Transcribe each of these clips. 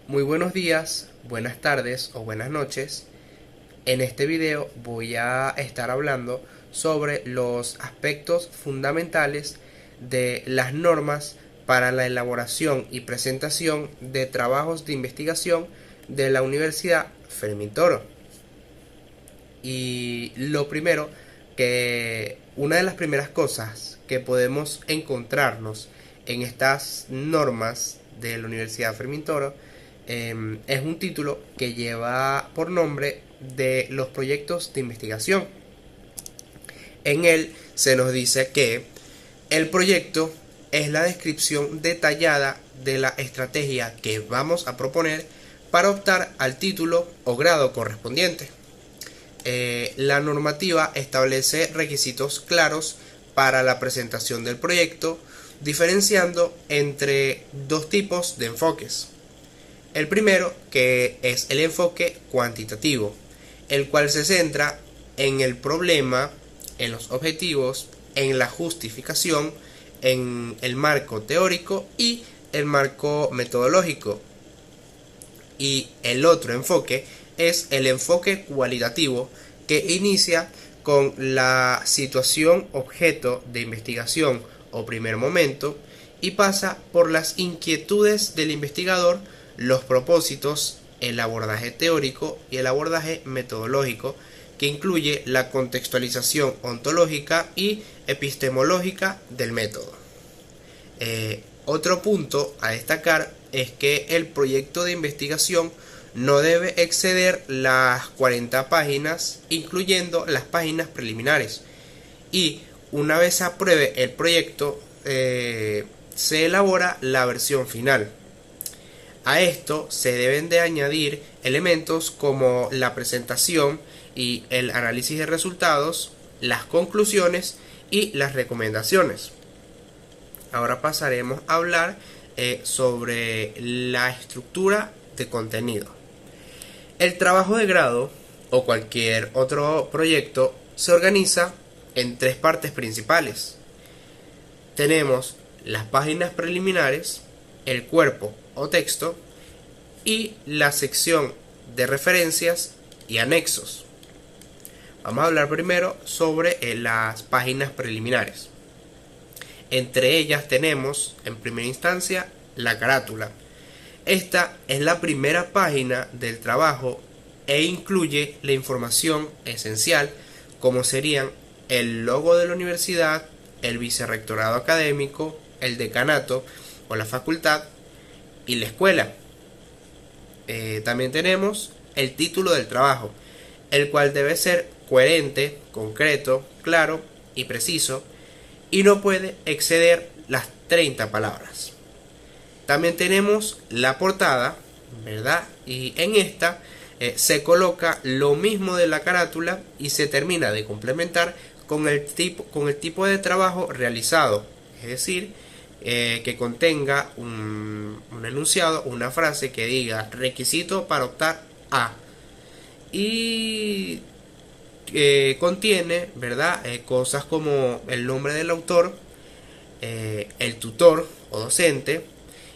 Muy buenos días, buenas tardes o buenas noches. En este video voy a estar hablando sobre los aspectos fundamentales de las normas para la elaboración y presentación de trabajos de investigación de la Universidad Fermín Toro. Y lo primero, que una de las primeras cosas que podemos encontrarnos en estas normas de la Universidad Fermín Toro es un título que lleva por nombre de los proyectos de investigación. En él se nos dice que el proyecto es la descripción detallada de la estrategia que vamos a proponer para optar al título o grado correspondiente. La normativa establece requisitos claros para la presentación del proyecto, diferenciando entre dos tipos de enfoques. El primero, que es el enfoque cuantitativo, el cual se centra en el problema, en los objetivos, en la justificación, en el marco teórico y el marco metodológico. Y el otro enfoque es el enfoque cualitativo, que inicia con la situación objeto de investigación o primer momento y pasa por las inquietudes del investigador, los propósitos, el abordaje teórico y el abordaje metodológico, que incluye la contextualización ontológica y epistemológica del método. Otro punto a destacar es que el proyecto de investigación no debe exceder las 40 páginas, incluyendo las páginas preliminares. Y una vez se apruebe el proyecto, se elabora la versión final. A esto se deben de añadir elementos como la presentación y el análisis de resultados, las conclusiones y las recomendaciones. Ahora pasaremos a hablar sobre la estructura de contenido. El trabajo de grado o cualquier otro proyecto se organiza en tres partes principales. Tenemos las páginas preliminares, el cuerpo o texto y la sección de referencias y anexos. Vamos a hablar primero sobre las páginas preliminares. Entre ellas tenemos, en primera instancia, la carátula. Esta es la primera página del trabajo e incluye la información esencial, como serían el logo de la universidad, el vicerrectorado académico, el decanato o la facultad y la escuela. También tenemos el título del trabajo, el cual debe ser coherente, concreto, claro y preciso, y no puede exceder las 30 palabras. También tenemos la portada, ¿verdad? Y en esta se coloca lo mismo de la carátula y se termina de complementar con el tipo de trabajo realizado. Es decir, que contenga un enunciado, una frase que diga requisito para optar a. Y contiene, ¿verdad? Cosas como el nombre del autor, el tutor o docente,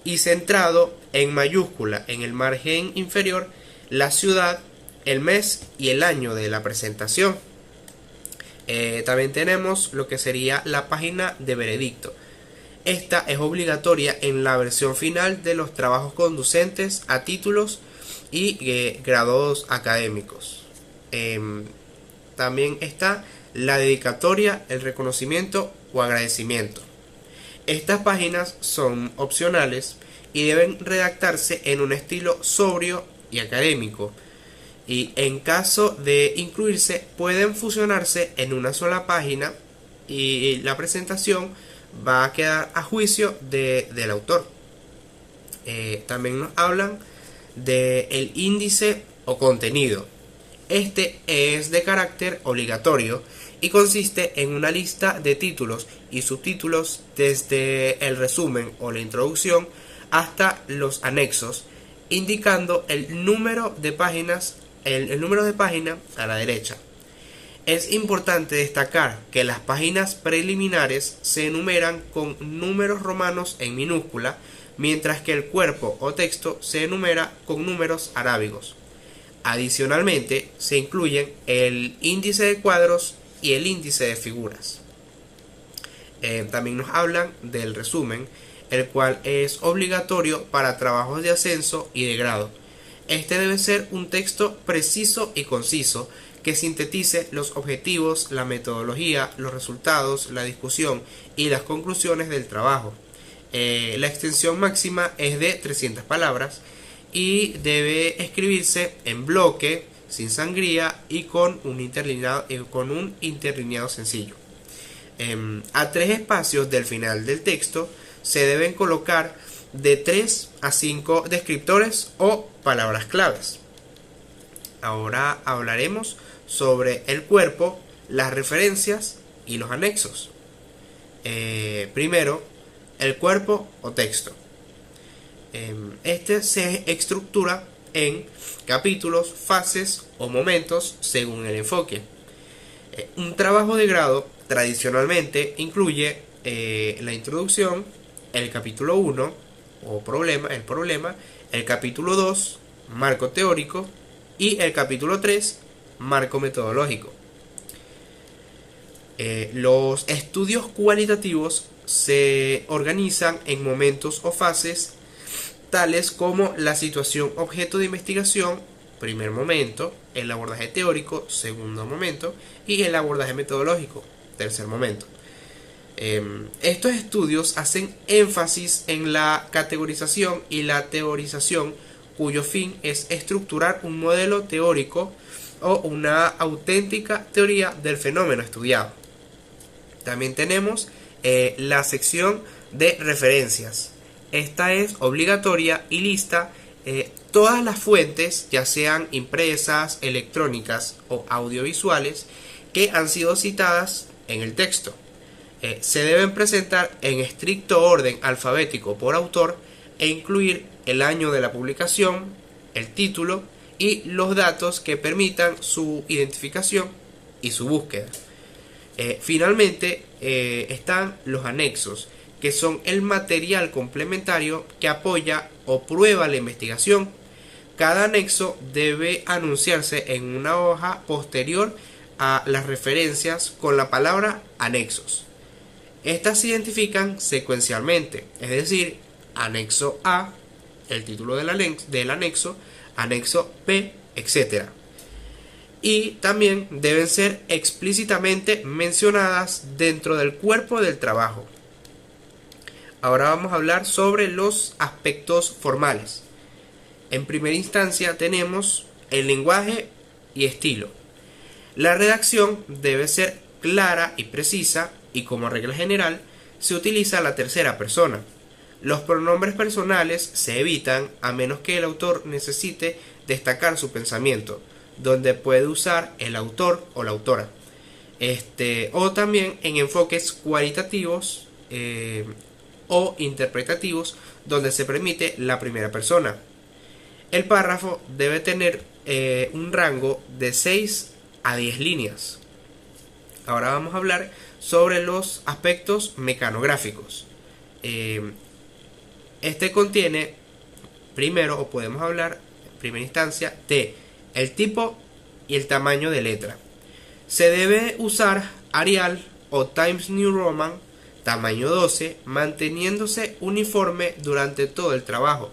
y centrado en mayúscula en el margen inferior la ciudad, el mes y el año de la presentación. También tenemos lo que sería la página de veredicto. Esta es obligatoria en la versión final de los trabajos conducentes a títulos y grados académicos. También está la dedicatoria, el reconocimiento o agradecimiento. Estas páginas son opcionales y deben redactarse en un estilo sobrio y académico, y en caso de incluirse pueden fusionarse en una sola página y la presentación va a quedar a juicio del autor. También nos hablan del índice o contenido. Este es de carácter obligatorio y consiste en una lista de títulos y subtítulos desde el resumen o la introducción hasta los anexos, indicando el número de páginas, el número de página a la derecha. Es importante destacar que las páginas preliminares se enumeran con números romanos en minúscula, mientras que el cuerpo o texto se enumera con números arábigos. Adicionalmente, se incluyen el índice de cuadros y el índice de figuras. También nos hablan del resumen, el cual es obligatorio para trabajos de ascenso y de grado. Este debe ser un texto preciso y conciso que sintetice los objetivos, la metodología, los resultados, la discusión y las conclusiones del trabajo. La extensión máxima es de 300 palabras y debe escribirse en bloque, sin sangría y con un interlineado sencillo. A 3 espacios del final del texto se deben colocar de 3 a 5 descriptores o palabras claves. Ahora hablaremos sobre el cuerpo, las referencias y los anexos. Primero, el cuerpo o texto. Este se estructura en capítulos, fases o momentos según el enfoque. Un trabajo de grado tradicionalmente incluye la introducción, el capítulo 1 o el problema, el capítulo 2, marco teórico, y el capítulo 3, marco metodológico. Los estudios cualitativos se organizan en momentos o fases tales como la situación objeto de investigación, primer momento, el abordaje teórico, segundo momento, y el abordaje metodológico, tercer momento. Estos estudios hacen énfasis en la categorización y la teorización, cuyo fin es estructurar un modelo teórico o una auténtica teoría del fenómeno estudiado. También tenemos la sección de referencias. Esta es obligatoria y lista todas las fuentes, ya sean impresas, electrónicas o audiovisuales, que han sido citadas en el texto. Se deben presentar en estricto orden alfabético por autor e incluir el año de la publicación, el título y los datos que permitan su identificación y su búsqueda. Finalmente están los anexos, que son el material complementario que apoya o prueba la investigación. Cada anexo debe anunciarse en una hoja posterior a las referencias con la palabra anexos. Estas se identifican secuencialmente, es decir, anexo A, el título del anexo, anexo B, etc. Y también deben ser explícitamente mencionadas dentro del cuerpo del trabajo. Ahora vamos a hablar sobre los aspectos formales. En primera instancia tenemos el lenguaje y estilo. La redacción debe ser clara y precisa y, como regla general, se utiliza la tercera persona. Los pronombres personales se evitan a menos que el autor necesite destacar su pensamiento, donde puede usar el autor o la autora. O también en enfoques cualitativos o interpretativos, donde se permite la primera persona. El párrafo debe tener un rango de 6 a 10 líneas. Ahora vamos a hablar sobre los aspectos mecanográficos. Este contiene, primero, o podemos hablar en primera instancia, de el tipo y el tamaño de letra. Se debe usar Arial o Times New Roman tamaño 12, manteniéndose uniforme durante todo el trabajo.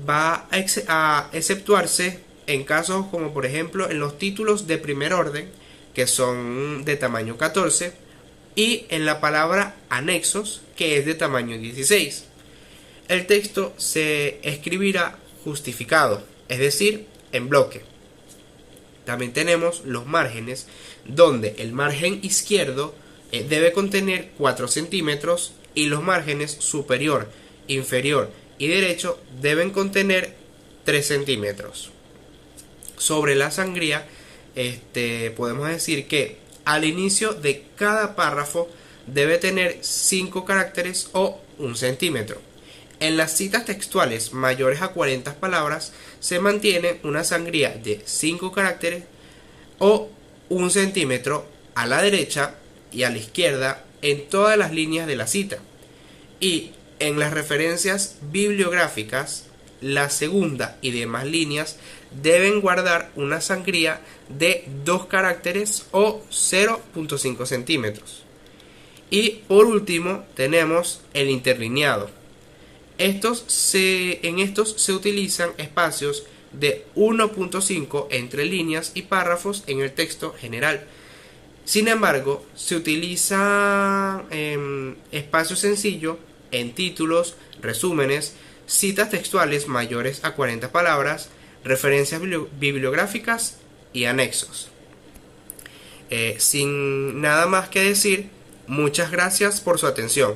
Va a exceptuarse en casos como, por ejemplo, en los títulos de primer orden, que son de tamaño 14, y en la palabra anexos, que es de tamaño 16. El texto se escribirá justificado, es decir, en bloque. También tenemos los márgenes, donde el margen izquierdo debe contener 4 centímetros y los márgenes superior, inferior y derecho deben contener 3 centímetros. Sobre la sangría, podemos decir que al inicio de cada párrafo debe tener 5 caracteres o 1 centímetro. En las citas textuales mayores a 40 palabras se mantiene una sangría de 5 caracteres o 1 centímetro a la derecha y a la izquierda en todas las líneas de la cita. Y En las referencias bibliográficas, la segunda y demás líneas deben guardar una sangría de 2 caracteres o 0.5 centímetros. Y por último tenemos el interlineado. En estos se utilizan espacios de 1.5 entre líneas y párrafos en el texto general. Sin embargo, se utiliza espacio sencillo en títulos, resúmenes, citas textuales mayores a 40 palabras, referencias bibliográficas y anexos. Sin nada más que decir, muchas gracias por su atención.